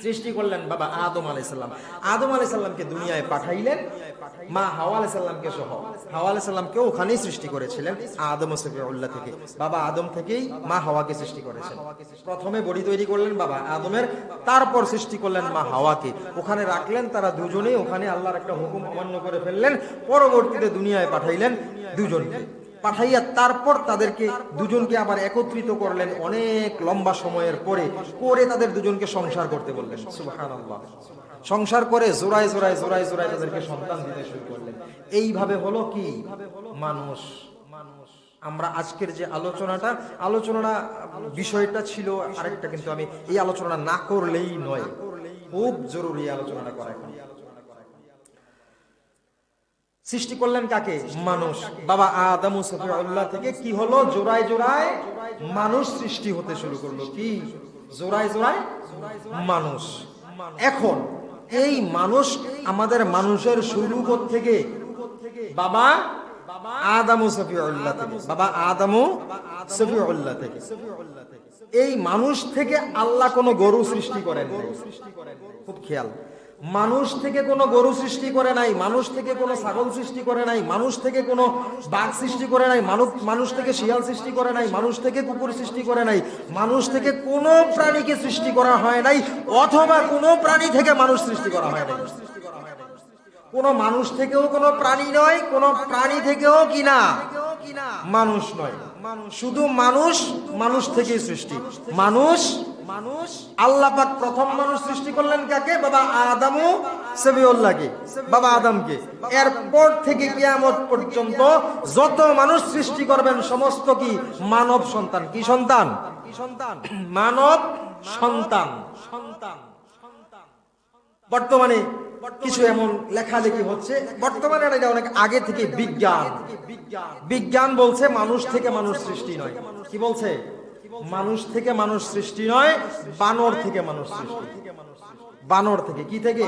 সৃষ্টি করলেন বাবা আদম আলাইহিস সালাম। আদম আলাইহিস সালামকে দুনিয়ায় পাঠাইলেন মা হাওয়া আলাইহিস সালামকে সহ। হাওয়া আলাইহিস সালামকে ওখানেই সৃষ্টি করেছিলেন আদম সফিউল্লাহ থেকে। বাবা আদম থেকেই মা হাওয়াকে সৃষ্টি করেছেন। প্রথমে বডি তৈরি করলেন বাবা আদমের, তারপর সৃষ্টি করলেন মা হাওয়াকে, ওখানে রাখলেন। তারা দুজনেই ওখানে আল্লাহর একটা হুকুম অমান্য করে ফেললেন। পরবর্তীতে দুনিয়ায় পাঠাইলেন দুজনকে, পাঠাইয়া তারপর তাদেরকে দুজনকে আবার একত্রিত করলেন অনেক লম্বা সময়ের পরে, করে তাদের দুজনকে সংসার করতে বললেন। সুবহানাল্লাহ। সংসার করে জোড়ায় জোড়ায় জোড়ায় জোড়ায় তাদেরকে সন্তান দিতে শুরু করলেন। এইভাবে হলো কি মানুষ। আমরা আজকের যে আলোচনা বিষয়টা ছিল আরেকটা, কিন্তু আমি এই আলোচনা না করলেই নয়, খুব জরুরি আলোচনাটা করা। এখন সৃষ্টি করলেন কাকে? মানুষ। বাবা আদম সফিউল্লাহ থেকে কি হলো? জোড়ায় জোড়ায় মানুষ সৃষ্টি হতে শুরু করলো। কি জোড়ায় জোড়ায় মানুষ। এখন এই মানুষ, আমাদের মানুষের শুরু থেকে বাবা আদম সফিউল্লাহ থেকে, বাবা আদম সফিউল্লাহ থেকে। এই মানুষ থেকে আল্লাহ কোনো গরু সৃষ্টি করেন নাই। খুব খেয়াল, মানুষ থেকে কোনো গরু সৃষ্টি করে নাই, মানুষ থেকে কোনো ছাগল সৃষ্টি করে নাই, মানুষ থেকে কোনো বাঘ সৃষ্টি করে নাই, মানুষ থেকে শিয়াল সৃষ্টি করে নাই, মানুষ থেকে কুকুর সৃষ্টি করে নাই, মানুষ থেকে কোনো প্রাণীকে সৃষ্টি করা হয় নাই, অথবা কোনো প্রাণী থেকে মানুষ সৃষ্টি করা হয় নাই। কোনো মানুষ থেকেও কোনো প্রাণী নয়, কোনো প্রাণী থেকেও কিনা মানুষ নয়। শুধু মানুষ, মানুষ থেকেই সৃষ্টি। মানুষ আল্লাহ পাক প্রথম মানুষ সৃষ্টি করলেন কাকে? বাবা আদম সফিউল্লাহকে, বাবা আদমকে। এরপর থেকে কিয়ামত পর্যন্ত যত মানুষ সৃষ্টি করবেন সমস্ত কি মানব সন্তান। কি সন্তান? মানব সন্তান। বর্তমানে কিছু এমন লেখালেখি হচ্ছে, বর্তমানে এটা অনেক আগে থেকে বিজ্ঞান বলছে মানুষ থেকে মানুষ সৃষ্টি নয়। কি বলছে? মানুষ থেকে মানুষ সৃষ্টি নয়, বানর থেকে মানুষ সৃষ্টি। বানর থেকে, কি থেকে?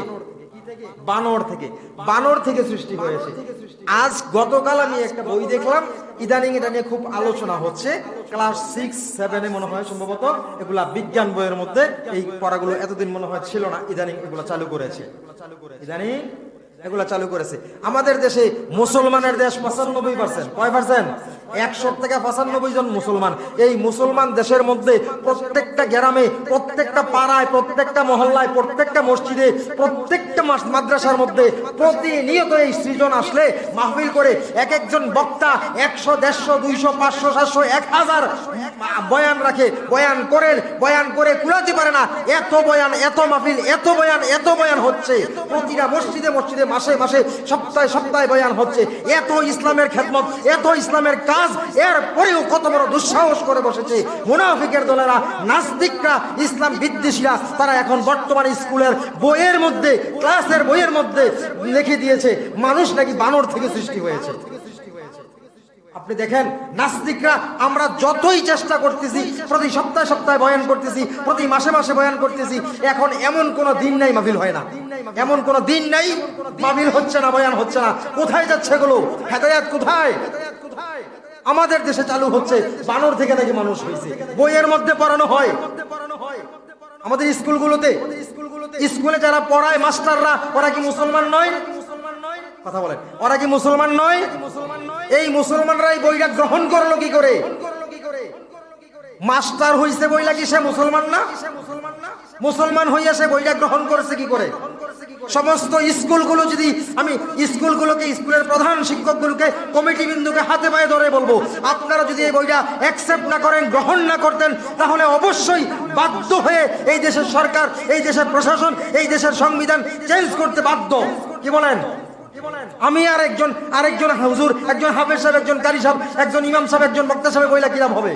বানর থেকে সৃষ্টি হয়েছে। আজ গতকাল আমি একটা বই দেখলাম, ইদানিং এটা নিয়ে খুব আলোচনা হচ্ছে। ক্লাস 6-7 মনে হয় সম্ভবত, এগুলা বিজ্ঞান বইয়ের মধ্যে। এই পড়াগুলো এতদিন মনে হয় ছিল না, ইদানিং এগুলো চালু করেছে। এগুলা চালু করেছে। আমাদের দেশে মুসলমানের দেশ 95%। কয় পার্সেন্ট? 100 থেকে 95 জন মুসলমান। এই মুসলমান দেশের মধ্যে প্রত্যেকটা গ্রামে, প্রত্যেকটা পাড়ায়, প্রত্যেকটা মহল্লায়, প্রত্যেকটা মসজিদে, প্রত্যেকটা মাদ্রাসার মধ্যে প্রতিনিয়ত এই সৃজন আসলে মাহফিল করে এক একজন বক্তা 100, 150, 200, 500, 700, 1000 বয়ান রাখে। বয়ান করে কুলাতে পারে না। এত বয়ান, এত মাহফিল, এত বয়ান হচ্ছে প্রতিটা মসজিদে মসজিদে, মাসে মাসে, সপ্তাহে সপ্তাহে বয়ান হচ্ছে। এত ইসলামের খেদমত, এত ইসলামের কাজ, এরপরেও কত বড় দুঃসাহস করে বসেছে মুনাফিকের দলেরা, নাস্তিকরা, ইসলাম বিদ্বেষীরা। তারা এখন বর্তমান স্কুলের বইয়ের মধ্যে, ক্লাসের বইয়ের মধ্যে লিখে দিয়েছে মানুষ নাকি বানর থেকে সৃষ্টি হয়েছে। আপনি দেখেন, নাস্তিকরা আমরা যতই চেষ্টা করতেছি, প্রতি সপ্তাহে সপ্তাহে বয়ান করতেছি, প্রতি মাসে মাসে বয়ান করতেছি, এখন এমন কোন দিন নাই মাহফিল হয় না। এমন কোন দিন নাই মাহফিল হচ্ছে না, বয়ান হচ্ছে না। কোথায় যাচ্ছে এগুলো? হেদায়েত কোথায়? আমাদের দেশে চালু হচ্ছে বানর থেকে নাকি মানুষ হয়েছে, বইয়ের মধ্যে পড়ানো হয়। আমাদের স্কুলগুলোতে, স্কুলে যারা পড়ায় মাস্টাররা, ওরা কি মুসলমান নয়? কথা বলেন, ওরা কি মুসলমান নয়? এই মুসলমানরা এই বইটা গ্রহণ করলো কি করে? মাস্টার হইছে বইলা কি সে মুসলমান না? মুসলমান হইয়া সে বইটা গ্রহণ করেছে কি করে? সমস্ত স্কুলগুলো যদি আমি স্কুলগুলোকে, স্কুলের প্রধান শিক্ষকগুলোকে, কমিটি বিন্দুকে হাতে পায়ে ধরে বলবো, আপনারা যদি এই বইটা অ্যাকসেপ্ট না করেন, গ্রহণ না করতেন, তাহলে অবশ্যই বাধ্য হয়ে এই দেশের সরকার, এই দেশের প্রশাসন, এই দেশের সংবিধান চেঞ্জ করতে বাধ্য। কি বলেন? আমি আরেকজন হুজুর, একজন হাফেজ সাহেব, একজন কারি সাহেব, একজন ইমাম সাহেব, একজন বক্তা সাহেব বইলা কি লাভ হবে?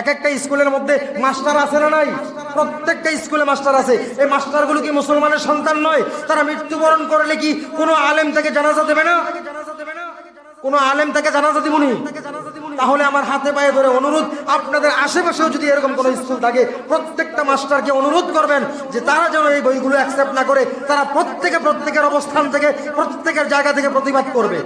এক একটা স্কুলের মধ্যে মাস্টার আছে না নাই? প্রত্যেকটা স্কুলে মাস্টার আছে। এই মাস্টারগুলো কি মুসলমানের সন্তান নয়? তারা মৃত্যুবরণ করলে কি কোনো আলেম তাকে জানাজা দেবে না? কোনো আলেম তাকে জানাজা দিবনি? তাহলে আমার হাতে পায়ে ধরে অনুরোধ, আপনাদের আশেপাশেও যদি এরকম কোনো স্কুল থাকে প্রত্যেকটা মাস্টারকে অনুরোধ করবেন যে তারা যেন এই বইগুলো অ্যাকসেপ্ট না করে, তারা প্রত্যেকের অবস্থান থেকে প্রত্যেকের জায়গা থেকে প্রতিবাদ করবে।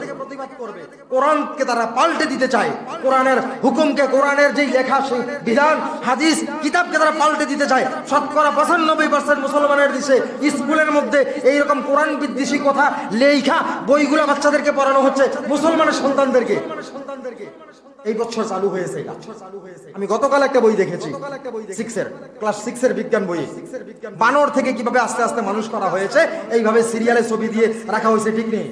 কোরআনকে তারা পাল্টে দিতে চায়, কোরআনের হুকুমকে, কোরআনের যেই লেখা সেই বিধান হাদিস কিতাবকে তারা পাল্টে দিতে চায়। শতকরা 95% মুসলমানের দেশে স্কুলের মধ্যে এইরকম কোরআন বিদ্বেষী কথা লেখা বইগুলো বাচ্চাদেরকে পড়ানো হচ্ছে, মুসলমানের সন্তানদেরকে। এই বছর চালু হয়েছে এটা। আমি গতকাল একটা বই দেখেছি, ক্লাস 6 এর বিজ্ঞান বই, বানর থেকে কিভাবে আস্তে আস্তে মানুষ করা হয়েছে এইভাবে সিরিয়ালে ছবি দিয়ে রাখা হয়েছে, ঠিক নেই?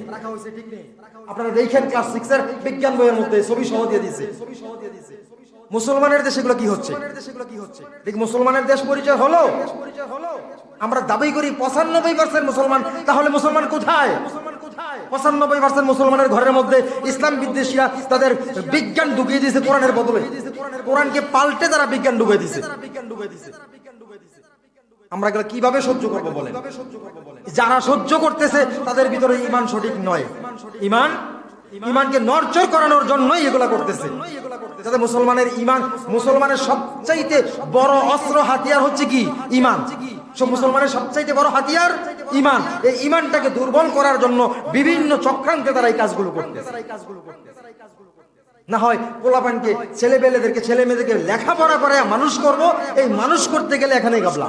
আপনারা দেখেন ক্লাস 6 এর বিজ্ঞান বইয়ের মধ্যে ছবি সহ দিয়ে দিয়েছে। মুসলমানের দেশে এগুলো কি হচ্ছে? দেখ, মুসলমানের দেশ পরিচয় হলো। আমরা দাবি করি 95% মুসলমান, তাহলে মুসলমান কোথায়? 95% মুসলমানের ঘরের মধ্যে ইসলাম বিদ্বেষীরা তাদের বিজ্ঞান ঢুকিয়ে দিয়েছে কোরআনের বদলে, কোরআনকে পাল্টে তারা বিজ্ঞান ঢুকিয়ে দিয়েছে। আমরা এগুলো কিভাবে সহ্য করবো বলেন? যারা সহ্য করতেছে তাদের ভিতরে ইমান সঠিক নয়, ইমানকে নরচর করানোর জন্যই এগুলা করতেছে, যাতে মুসলমানের ইমান, মুসলমানের সবচাইতে বড় অস্ত্র হাতিয়ার হচ্ছে কি? ইমান। সব মুসলমানের সবচাইতে বড় হাতিয়ার ইমান। এই ইমানটাকে দুর্বল করার জন্য বিভিন্ন চক্রান্তে তারা এই কাজগুলো করতেছে। না হয় পোলাপানকে, ছেলে মেয়েদেরকে লেখাপড়া করে মানুষ করব, এই মানুষ করতে গেলে এখানেই গাবলা।